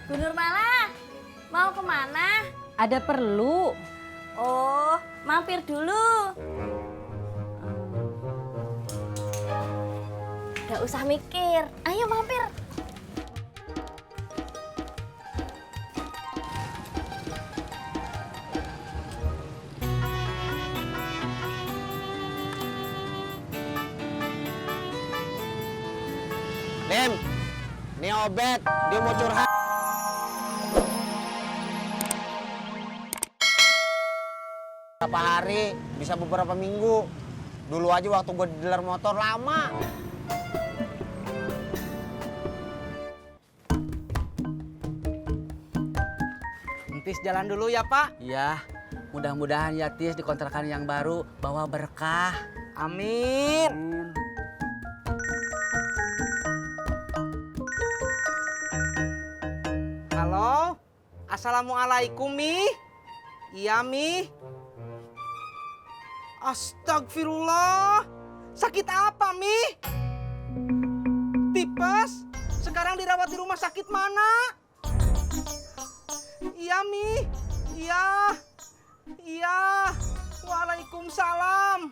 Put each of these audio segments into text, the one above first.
Bu Nurmala, mau kemana? Ada perlu. Oh, mampir dulu. Gak usah mikir, ayo mampir. Lim, ini Obet, dia mau curhat. Beberapa hari, bisa beberapa minggu. Dulu aja waktu gue di dealer motor lama. Entis jalan dulu ya Pak. Iya, mudah-mudahan ya Tis di kontrakan yang baru bawa berkah. Amin. Halo, assalamualaikum Mi. Iya Mi. Astagfirullah. Sakit apa Mi? Tipes. Sekarang dirawat di rumah sakit mana? Iya Mi. Iya. Iya. Waalaikumsalam.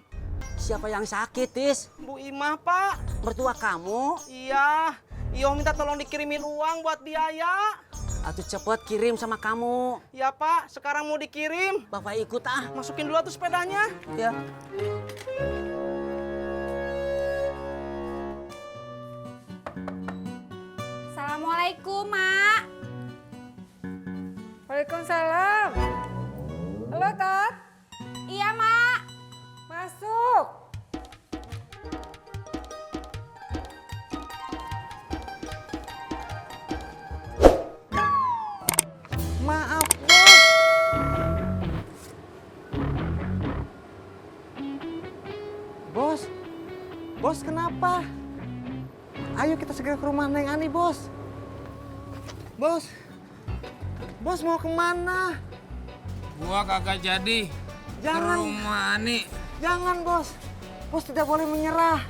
Siapa yang sakit, Tis? Bu Imah Pak. Mertua kamu? Iya. Iyo minta tolong dikirimin uang buat biaya. Atuh cepet kirim sama kamu. Ya Pak, sekarang mau dikirim. Bapak ikut ah. Masukin dulu tuh sepedanya. Ya. Assalamualaikum, Mak. Waalaikumsalam. Halo, Tat. Iya, Mak. Masuk. Maaf Bos. Bos. Bos kenapa? Ayo kita segera ke rumah Neng Ani Bos. Bos. Bos mau kemana? Gua kagak jadi Jangan. ke rumah Ani. Jangan Bos. Bos tidak boleh menyerah.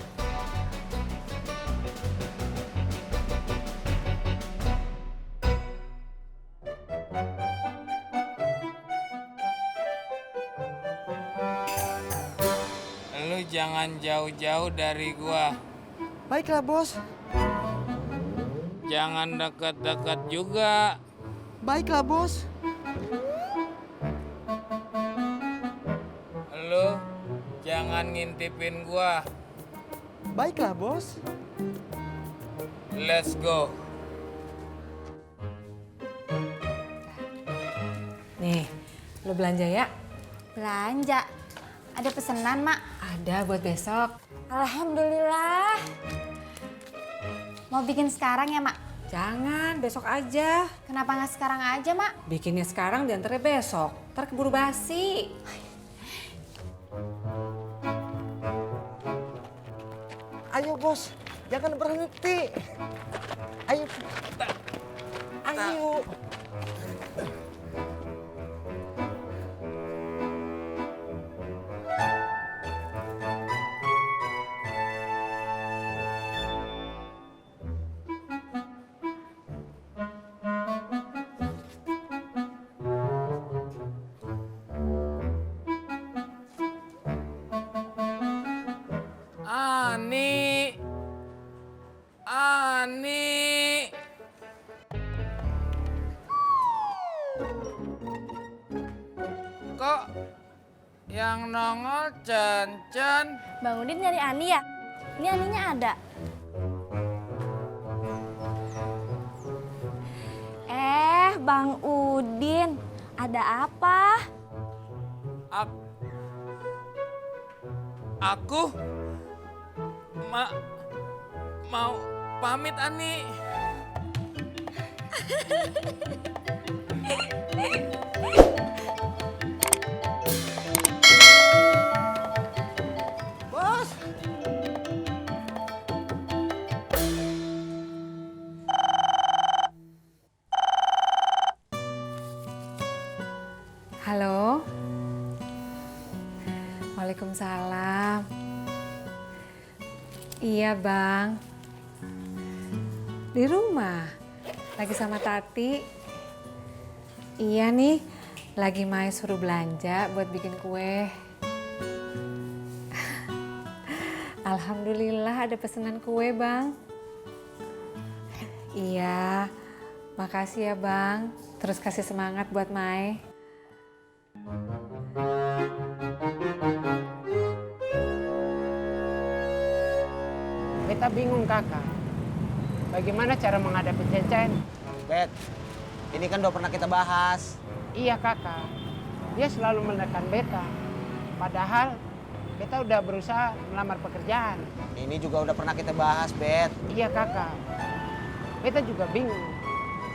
Lu jangan jauh-jauh dari gua. Baiklah Bos. Jangan deket-deket juga. Baiklah Bos. Lu jangan ngintipin gua. Baiklah Bos. Let's go. Nih, lo belanja ya? Belanja. Ada pesanan, Mak? Ada buat besok. Alhamdulillah. Mau bikin sekarang ya, Mak? Jangan, besok aja. Kenapa nggak sekarang aja, Mak? Bikinnya sekarang diantarnya besok. Ntar keburu basi. Ayo Bos, jangan berhenti. Ayo. Ayo. Ani. Ani. Kok yang nongol Cen-Cen? Bang Udin nyari Ani ya? Ini Aninya ada. Bang Udin, ada apa? Aku mau pamit Ani. Bos. Halo. Waalaikumsalam. Iya Bang. Di rumah. Lagi sama Tati. Iya nih, lagi Mai suruh belanja buat bikin kue. Alhamdulillah ada pesanan kue, Bang. Iya, makasih ya, Bang. Terus kasih semangat buat Mai. Beta bingung kakak, bagaimana cara menghadapi Cen-Cen? Bet, ini kan udah pernah kita bahas. Iya kakak, dia selalu menekan beta. Padahal beta udah berusaha melamar pekerjaan. Ini juga udah pernah kita bahas, Bet. Iya kakak, beta juga bingung.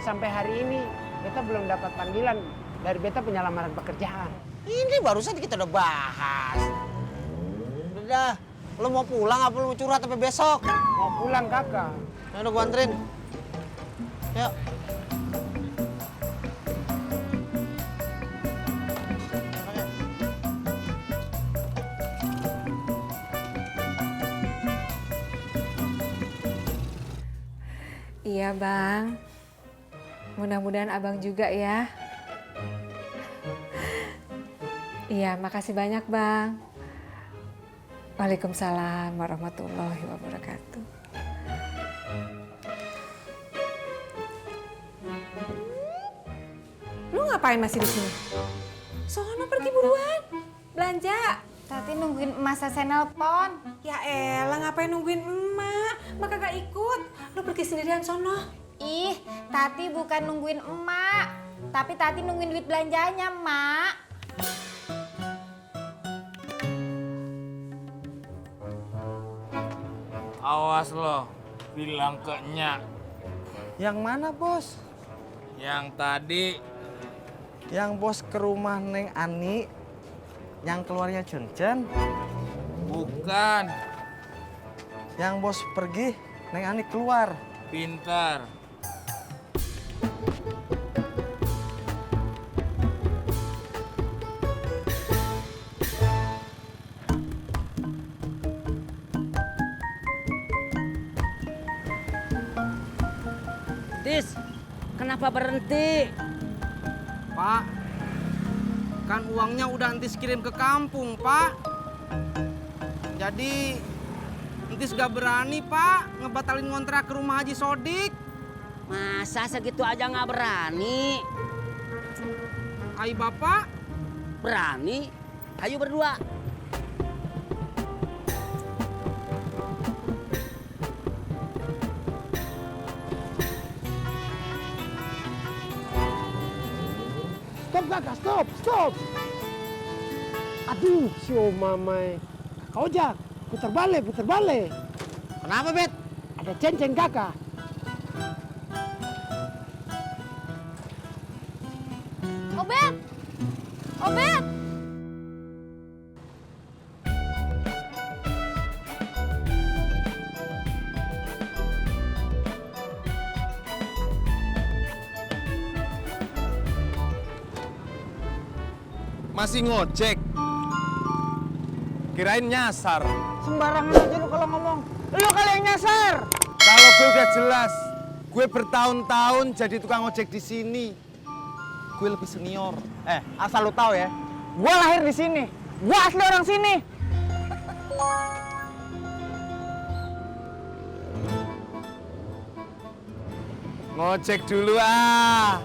Sampai hari ini beta belum dapat panggilan dari beta punya lamaran pekerjaan. Ini barusan kita udah bahas. Udah, lo mau pulang apa lo mau curhat sampai besok? Mau pulang kakak. Ayo gua anterin. Yuk. Iya, Bang. Mudah-mudahan Abang juga ya. Iya, makasih banyak, Bang. Waalaikumsalam warahmatullahi wabarakatuh. Lu ngapain masih di sini? Sono pergi buruan. Belanja. Tati nungguin emak selesai nelpon. Ya elah, ngapain nungguin emak? Emak kagak ikut. Lu pergi sendirian sono. Ih, Tati bukan nungguin emak. Tapi Tati nungguin duit belanjanya, Mak. Awas lo, bilang ke Nyak. Yang mana bos? Yang tadi Yang bos ke rumah Neng Ani, yang keluarnya Cen-Cen. bukan Yang bos pergi, Neng Ani keluar. pintar. Tis, kenapa berhenti? Pak, kan uangnya udah Entis kirim ke kampung, Pak. Jadi Entis gak berani, Pak, ngebatalin ngontrak ke rumah Haji Sodik. Masa segitu aja nggak berani? Hai Bapak, Berani? Ayo berdua. Stop kakak, stop. Aduh, sio mamai. Kau jak, putar balik. Kenapa, Bet? Ada Cen-Cen kakak. Obet! Obet! Masih ngojek. Kirain nyasar. Sembarangan aja lu kalau ngomong. Lu kali yang nyasar. Kalau gue udah jelas, gue bertahun-tahun jadi tukang ojek di sini. Gue lebih senior. asal lu tahu ya, gua lahir di sini. Gua asli orang sini. Ngojek dulu ah.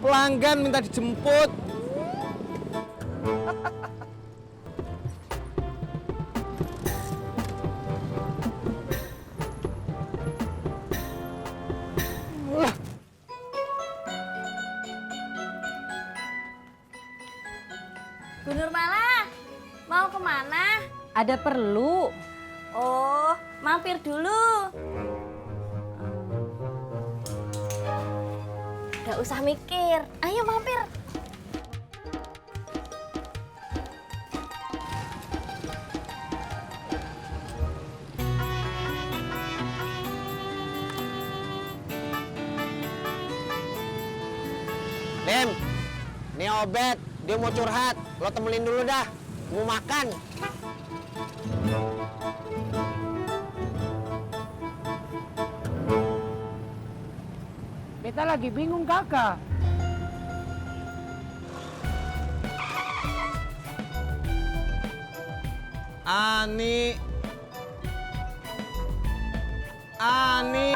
Pelanggan minta dijemput. Bu Nurmala, mau kemana? Ada perlu. Oh, mampir dulu. Gak usah mikir, ayo mampir. Dim, ini Obet, dia mau curhat. Lo temenin dulu dah, mau makan. Beta lagi bingung kakak. Ani. Ani.